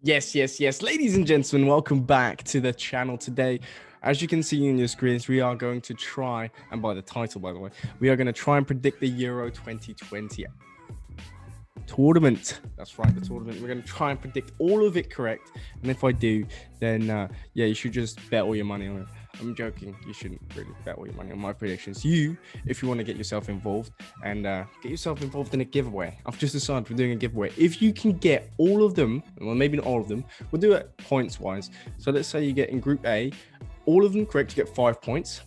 Yes. Ladies and gentlemen, welcome back to the channel today. As you can see on your screens, we are going to try, and by the title, by the way, we are going to try and predict the Euro 2020 tournament. That's right, the tournament. We're going to try and predict all of it correct. And if I do, then yeah, you should just bet all your money on it. I'm joking. You shouldn't really bet all your money on my predictions. If you want to get yourself involved and get yourself involved in a giveaway, I've just decided we're doing a giveaway. If you can get all of them, well, maybe not all of them, we'll do it points wise. So let's say you get in Group A, all of them correct, you get 5 points.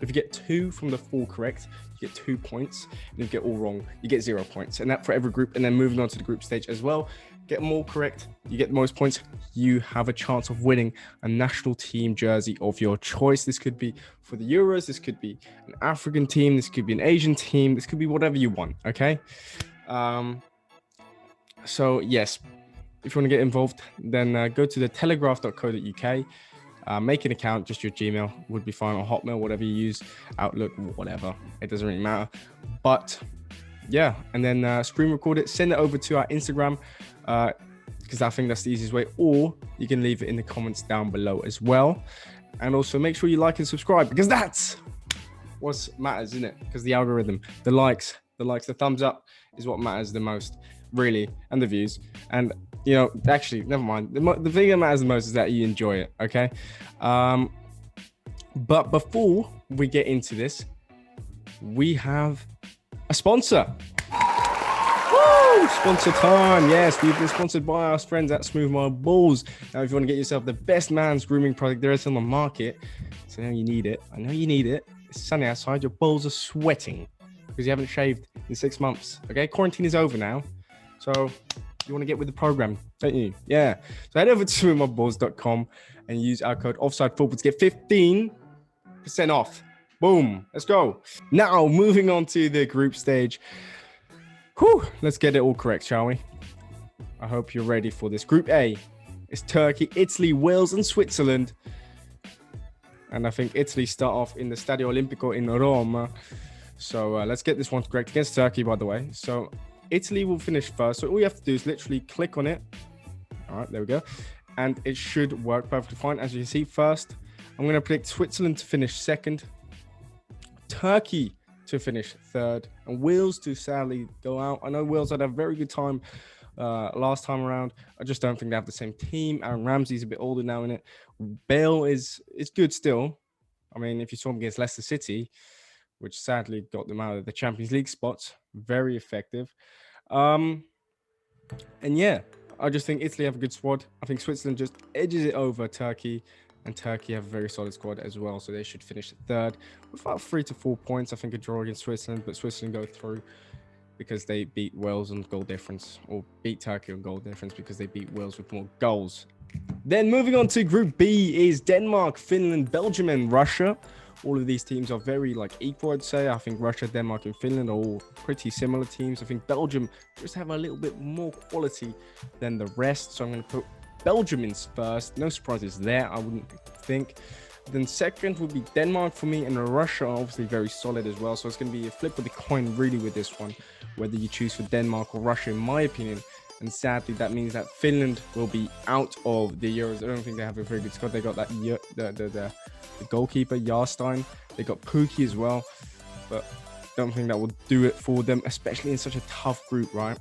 If you get 2 from the 4 correct, you get 2 points. And if you get all wrong, you get 0 points. And that for every group. And then moving on to the group stage as well, get them all correct, you get the most points, you have a chance of winning a national team jersey of your choice. This could be for the Euros, this could be an African team, this could be an Asian team, this could be whatever you want, okay? So yes, if you want to get involved, then go to the telegraph.co.uk, make an account, just your Gmail would be fine, or Hotmail, whatever you use, Outlook, whatever, it doesn't really matter. But yeah, and then screen record it, send it over to our Instagram, because I think that's the easiest way, or you can leave it in the comments down below as well. And also make sure you like and subscribe, because that's what matters, isn't it? Because the algorithm, the likes, the thumbs up is what matters the most, really, and the views. And you know, actually, never mind. The thing that matters the most is that you enjoy it, okay? But before we get into this, we have a sponsor. Woo! Sponsor time. Yes, we've been sponsored by our friends at Smooth My Balls. Now, if you want to get yourself the best man's grooming product there is on the market, so I know you need it. It's sunny outside. Your balls are sweating because you haven't shaved in 6 months. Okay, quarantine is over now, so you want to get with the program, don't you? Yeah. So head over to smoothmyballs.com and use our code OffsideFootball to get 15% off. Boom. Let's go. Now, moving on to the group stage. Whew, let's get it all correct, shall we? I hope you're ready for this. Group A is Turkey, Italy, Wales, and Switzerland. And I think Italy start off in the Stadio Olimpico in Rome. So let's get this one correct against Turkey, by the way. So Italy will finish first. So all you have to do is literally click on it. All right, there we go. And it should work perfectly fine. As you can see, first, I'm going to predict Switzerland to finish second, Turkey to finish third, and Wales to sadly go out. I know Wales had a very good time last time around. I just don't think they have the same team. Aaron Ramsey's a bit older now in it. Bale is good still. I mean, if you saw him against Leicester City, which sadly got them out of the Champions League spots, very effective. And yeah, I just think Italy have a good squad. I think Switzerland just edges it over Turkey, and Turkey have a very solid squad as well, so they should finish third with about 3 to 4 points. I think a draw against Switzerland, but Switzerland go through because they beat Wales on goal difference, or beat Turkey on goal difference because they beat Wales with more goals. Then moving on to Group B is Denmark, Finland, Belgium, and Russia. All of these teams are very equal, I'd say. I think Russia, Denmark, and Finland are all pretty similar teams. I think Belgium just have a little bit more quality than the rest, so I'm going to put Belgium in first. No surprises there, I wouldn't think. Then second would be Denmark for me, and Russia are obviously very solid as well. So it's going to be a flip of the coin really with this one, whether you choose for Denmark or Russia, in my opinion. And sadly, that means that Finland will be out of the Euros. I don't think they have a very good squad. They got that the goalkeeper Jarstein. They got Pukki as well, but don't think that will do it for them, especially in such a tough group, right?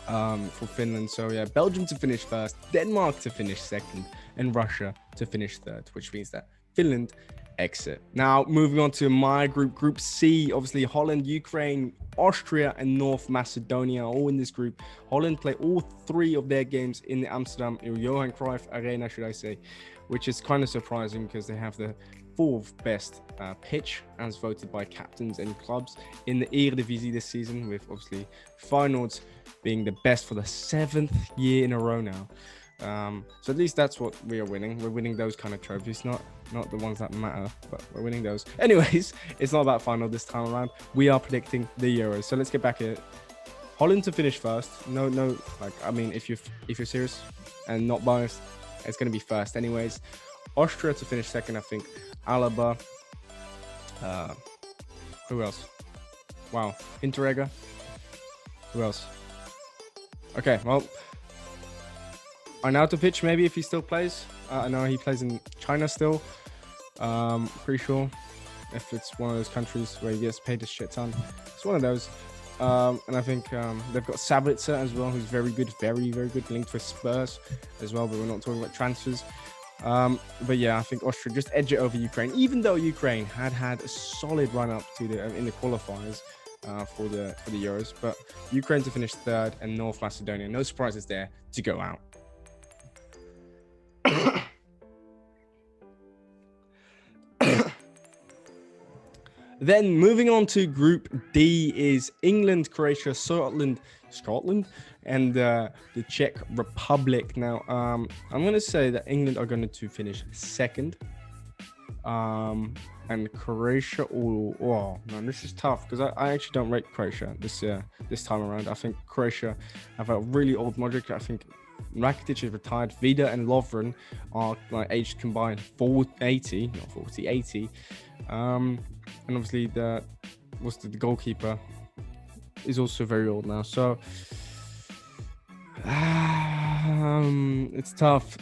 For Finland. So yeah, Belgium to finish first, Denmark to finish second, and Russia to finish third, which means that Finland exit. Now moving on to my group, Group C, obviously Holland, Ukraine, Austria, and North Macedonia all in this group. Holland play all 3 of their games in the Amsterdam Johan Cruyff Arena, should I say, which is kind of surprising because they have the 4th best pitch as voted by captains and clubs in the Eredivisie this season, with obviously Feyenoord being the best for the 7th year in a row now. So at least that's what we are winning. We're winning those kind of trophies, not the ones that matter, but we're winning those. Anyways, it's not about final this time around. We are predicting the Euros. So let's get back at it. Holland to finish first. No, I mean, if you're serious and not biased, it's going to be first anyways. Austria to finish second, I think. Alaba. Who else? Wow. Interrega. Who else? Okay, well, Arnautovic, maybe, if he still plays. I know he plays in China still. Pretty sure if it's one of those countries where he gets paid a shit ton. It's one of those. And I think they've got Sabitzer as well, who's very good, very, very good, linked with Spurs as well, but we're not talking about transfers. But yeah, I think Austria just edge it over Ukraine, even though Ukraine had a solid run up to the in the qualifiers for the Euros. But Ukraine to finish third, and North Macedonia, no surprises there, to go out. Then moving on to Group D is England, Croatia, Scotland, and the Czech Republic. Now, I'm going to say that England are going to finish second. And Croatia, oh man, this is tough because I actually don't rate Croatia this time around. I think Croatia have a really old Modric. I think Rakitic is retired. Vida and Lovren are like aged combined 80. And obviously the goalkeeper is also very old now. So it's tough.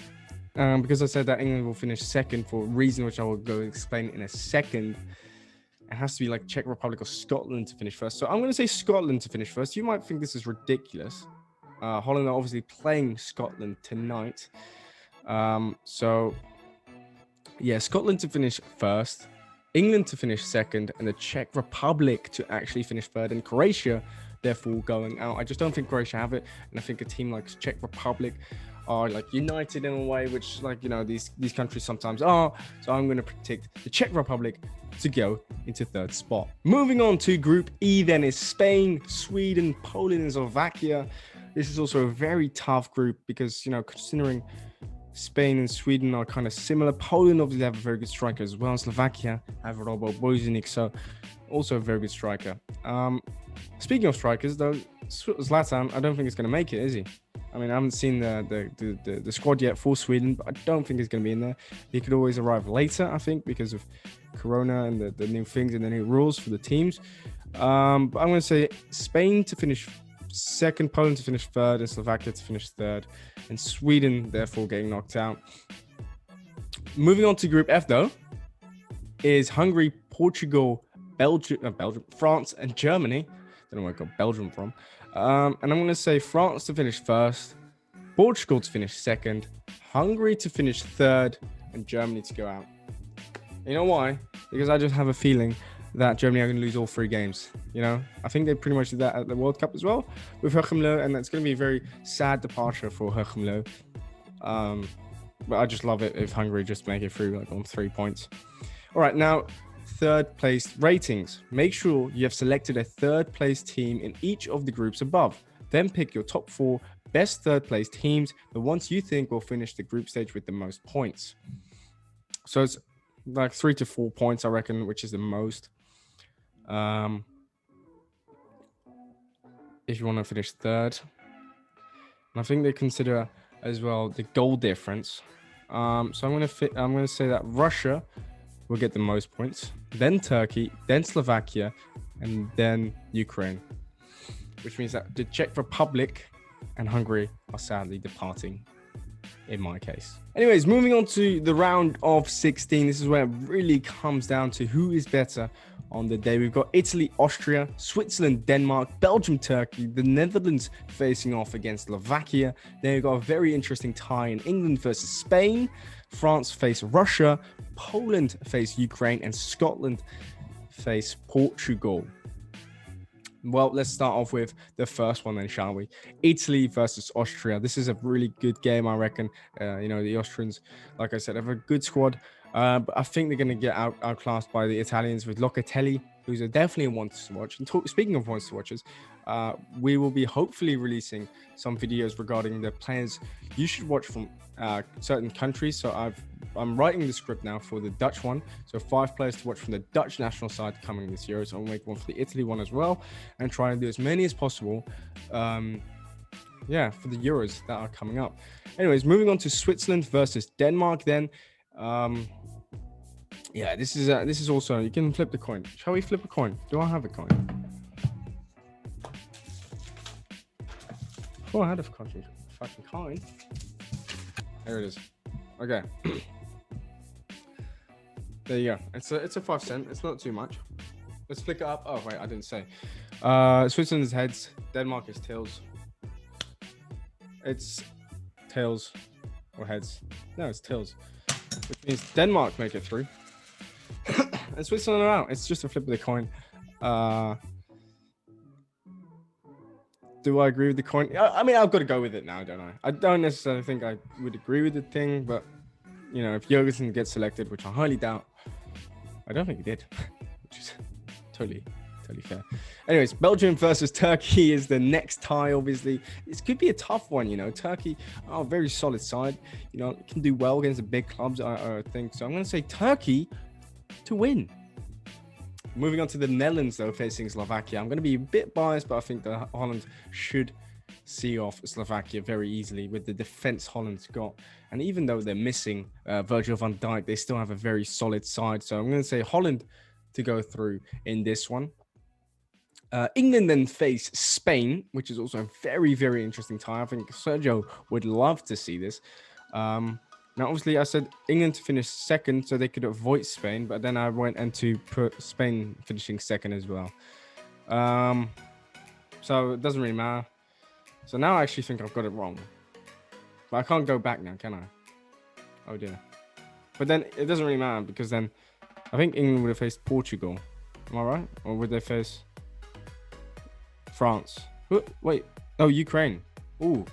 Because I said that England will finish second for a reason which I will go explain in a second. It has to be like Czech Republic or Scotland to finish first. So I'm going to say Scotland to finish first. You might think this is ridiculous. Holland are obviously playing Scotland tonight. So yeah, Scotland to finish first, England to finish second, and the Czech Republic to actually finish third, and Croatia therefore going out. I just don't think Croatia have it, and I think a team like Czech Republic are like united in a way, which, like, you know, these countries sometimes are. So I'm going to predict the Czech Republic to go into third spot. Moving on to Group E then is Spain, Sweden, Poland, and Slovakia. This is also a very tough group because, you know, considering Spain and Sweden are kind of similar. Poland obviously have a very good striker as well. Slovakia have Robo Bojanic, so also a very good striker. Speaking of strikers, though, Zlatan, I don't think he's going to make it, is he? I mean, I haven't seen the squad yet for Sweden, but I don't think he's going to be in there. He could always arrive later, I think, because of Corona and the new things and the new rules for the teams. But I'm going to say Spain to finish second, Poland to finish third, and Slovakia to finish third, and Sweden therefore getting knocked out. Moving on to Group F, though, is Hungary, Portugal, Belgium, France, and Germany. Don't know where I got Belgium from. And I'm going to say France to finish first, Portugal to finish second, Hungary to finish third, and Germany to go out. You know why? Because I just have a feeling that Germany are going to lose all 3 games. You know, I think they pretty much did that at the World Cup as well with Joachim Löw, and that's going to be a very sad departure for Joachim Löw. But I just love it if Hungary just make it through like on 3 points. All right, now third place ratings. Make sure you have selected a third place team in each of the groups above. Then pick your top 4 best third place teams, the ones you think will finish the group stage with the most points. So it's like 3 to 4 points, I reckon, which is the most. If you want to finish third, and I think they consider as well the goal difference. So I'm going to say that Russia will get the most points, then Turkey, then Slovakia, and then Ukraine, which means that the Czech Republic and Hungary are sadly departing in my case. Anyways, moving on to the round of 16. This is where it really comes down to who is better on the day. We've got Italy, Austria, Switzerland, Denmark, Belgium, Turkey, the Netherlands facing off against Slovakia. Then we've got a very interesting tie in England versus Spain. France face Russia, Poland face Ukraine, and Scotland face Portugal. Well, let's start off with the first one then, shall we? Italy versus Austria. This is a really good game, I reckon. You know, the Austrians, like I said, have a good squad. But I think they're going to get outclassed by the Italians with Locatelli, who's definitely a one to watch. And speaking of ones to watches, we will be hopefully releasing some videos regarding the players you should watch from certain countries. So I'm writing the script now for the Dutch one. So 5 players to watch from the Dutch national side coming this year. So I'll make one for the Italy one as well, and try and do as many as possible. Yeah, for the Euros that are coming up. Anyways, moving on to Switzerland versus Denmark then. Yeah, this is also, you can flip the coin. Shall we flip a coin? Do I have a coin? Oh, I had a fucking coin. There it is. Okay. There you go. It's a 5 cent. It's not too much. Let's flick it up. Oh wait, I didn't say. Switzerland is heads. Denmark is tails. It's tails or heads. No, it's tails. Which means Denmark make it through. And Switzerland are out. It's just a flip of the coin. Do I agree with the coin? I mean, I've got to go with it now, don't I? I don't necessarily think I would agree with the thing, but you know, if Jurgensen gets selected, which I highly doubt, I don't think he did, which is totally fair. Anyways, Belgium versus Turkey is the next tie. Obviously, this could be a tough one. You know, Turkey are a very solid side. You know, can do well against the big clubs, I think. So I'm going to say Turkey to win. Moving on to the Netherlands, though, facing Slovakia. I'm going to be a bit biased, but I think that Holland should see off Slovakia very easily with the defense Holland's got. And even though they're missing Virgil van Dijk, they still have a very solid side. So I'm going to say Holland to go through in this one. England then face Spain, which is also a very, very interesting tie. I think Sergio would love to see this. Now, obviously, I said England to finish second so they could avoid Spain, but then I went and to put Spain finishing second as well. So it doesn't really matter. So now I actually think I've got it wrong. But I can't go back now, can I? Oh, dear. But then it doesn't really matter because then I think England would have faced Portugal. Am I right? Or would they face France? Wait. Oh, Ukraine. Ooh.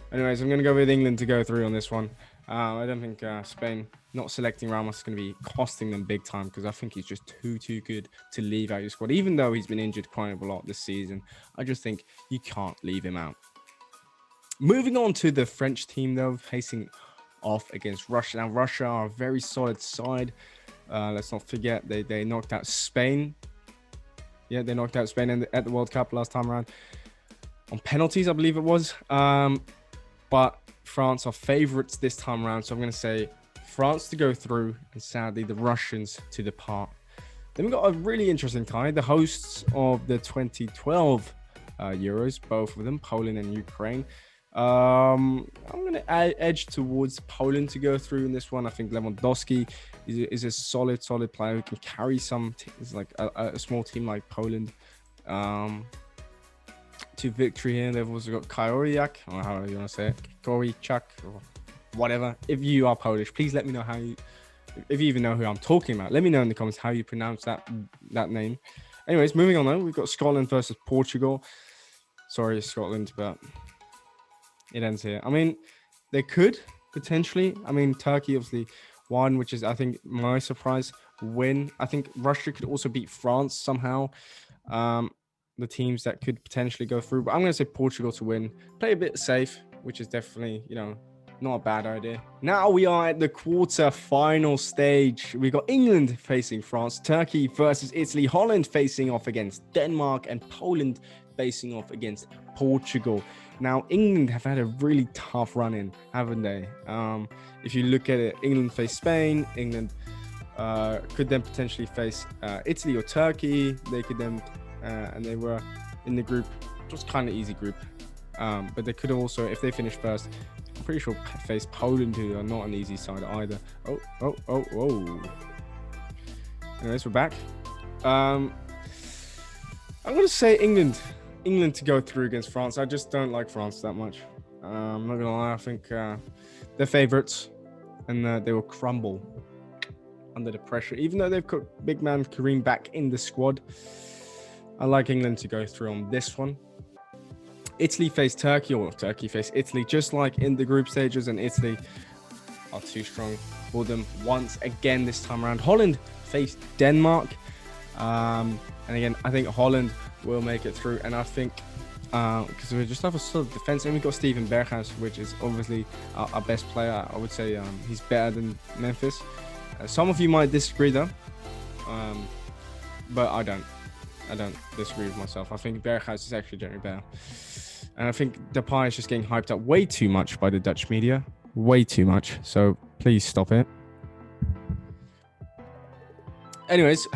Anyways, I'm going to go with England to go through on this one. I don't think Spain not selecting Ramos is going to be costing them big time because I think he's just too good to leave out your squad. Even though he's been injured quite a lot this season, I just think you can't leave him out. Moving on to the French team, though, facing off against Russia. Now, Russia are a very solid side. Let's not forget they knocked out Spain. Yeah, they knocked out Spain at the World Cup last time around on penalties, I believe it was. But France are favorites this time around. So I'm going to say France to go through and sadly the Russians to depart. Then we've got a really interesting tie. The hosts of the 2012 Euros, both of them, Poland and Ukraine. I'm going to edge towards Poland to go through in this one. I think Lewandowski is a solid player who can carry some teams, like a small team like Poland. To victory here. They've also got Koriak, or how you want to say it, Korichak, or whatever. If you are Polish, please let me know if you even know who I'm talking about. Let me know in the comments how you pronounce that name. Anyways, moving on though, we've got Scotland versus Portugal. Sorry, Scotland, but it ends here. I mean, they could potentially. I mean, Turkey obviously won, which is, I think, my surprise win. I think Russia could also beat France somehow. The teams that could potentially go through, but I'm going to say Portugal to win. Play a bit safe, which is definitely, you know, not a bad idea. Now we are at the quarter-final stage. We got England facing France, Turkey versus Italy, Holland facing off against Denmark, and Poland facing off against Portugal. Now, England have had a really tough run-in, haven't they? If you look at it, England face Spain. England could then potentially face Italy or Turkey. They could then... and they were in the group, just kind of easy group. But they could also, if they finish first, I'm pretty sure face Poland, who are not an easy side either. Oh. Anyways, we're back. I'm going to say England to go through against France. I just don't like France that much. I'm not going to lie. I think they're favorites and they will crumble under the pressure. Even though they've got big man Kareem back in the squad, I like England to go through on this one. Italy face Turkey, or Turkey face Italy, just like in the group stages, and Italy are too strong for them once again this time around. Holland face Denmark. And again, I think Holland will make it through. And I think, because we just have a solid defense, and we've got Steven Berghuis, which is obviously our best player. I would say he's better than Memphis. Some of you might disagree though, but I don't disagree with myself. I think Berghuis is actually generally better. And I think Depay is just getting hyped up way too much by the Dutch media. Way too much. So please stop it. Anyways,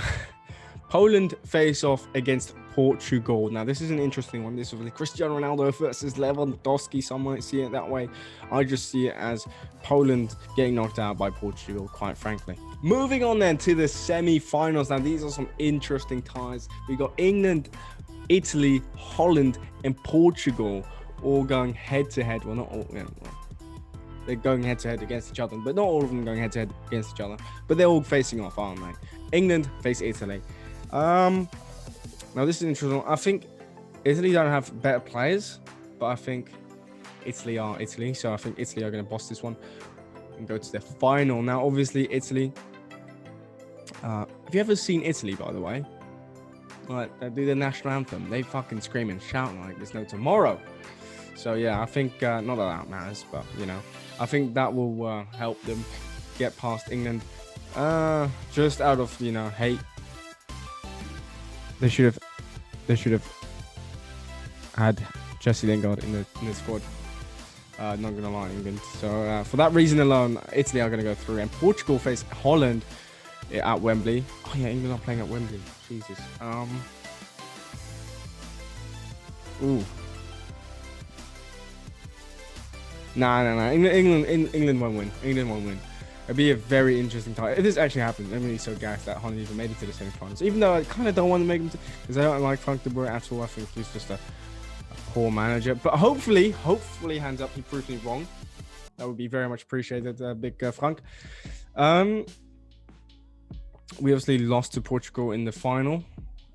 Poland face off against Portugal. Now, this is an interesting one. This is really Cristiano Ronaldo versus Lewandowski. Some might see it that way. I just see it as Poland getting knocked out by Portugal, quite frankly. Moving on then to the semi-finals. Now, these are some interesting ties. We got England, Italy, Holland, and Portugal all going head-to-head. Well, not all. They're going head-to-head against each other, but not all of them going head-to-head against each other. But they're all facing off, aren't they? England face Italy. Now, this is interesting. I think Italy don't have better players, but I think Italy are Italy. So I think Italy are going to boss this one and go to their final. Now, obviously, Italy. Have you ever seen Italy, by the way? Like, they do the national anthem. They fucking scream and shout like there's no tomorrow. So, yeah, I think, not that matters, but, you know, I think that will help them get past England. Just out of, you know, hate. They should have had Jesse Lingard in the squad. Not gonna lie, England. So for that reason alone, Italy are gonna go through, and Portugal face Holland at Wembley. Oh yeah, England are playing at Wembley. Jesus. Ooh. Nah. England won't win. England won't win. It'd be a very interesting time. If this actually happens, I'm really so gassed that Holland even made it to the semi-finals. Even though I kind of don't want to make them, because I don't like Frank de Boer at all. I think he's just a poor manager. But hopefully, hands up, he proves me wrong. That would be very much appreciated, big Frank. We obviously lost to Portugal in the final,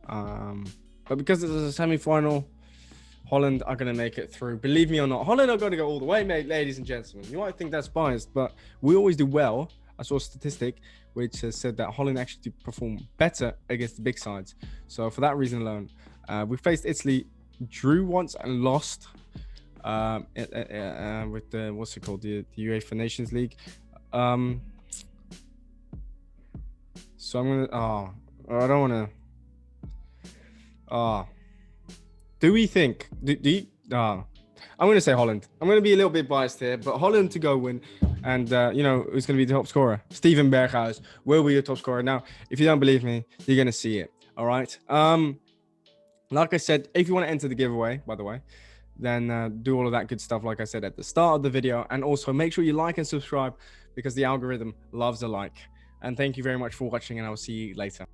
but because it was a semi-final, Holland are going to make it through. Believe me or not, Holland are going to go all the way, mate, ladies and gentlemen. You might think that's biased, but we always do well. I saw a statistic which has said that Holland actually perform better against the big sides. So for that reason alone, we faced Italy, drew once and lost with the, what's it called, the UEFA Nations League. So I'm going to, I don't want to, do we think? I'm going to say Holland. I'm going to be a little bit biased here, but Holland to go win. And, you know, who's going to be the top scorer? Steven Berghuis will be the top scorer. Now, if you don't believe me, you're going to see it. All right. Like I said, if you want to enter the giveaway, by the way, then do all of that good stuff, like I said at the start of the video. And also make sure you like and subscribe because the algorithm loves a like. And thank you very much for watching, and I'll see you later.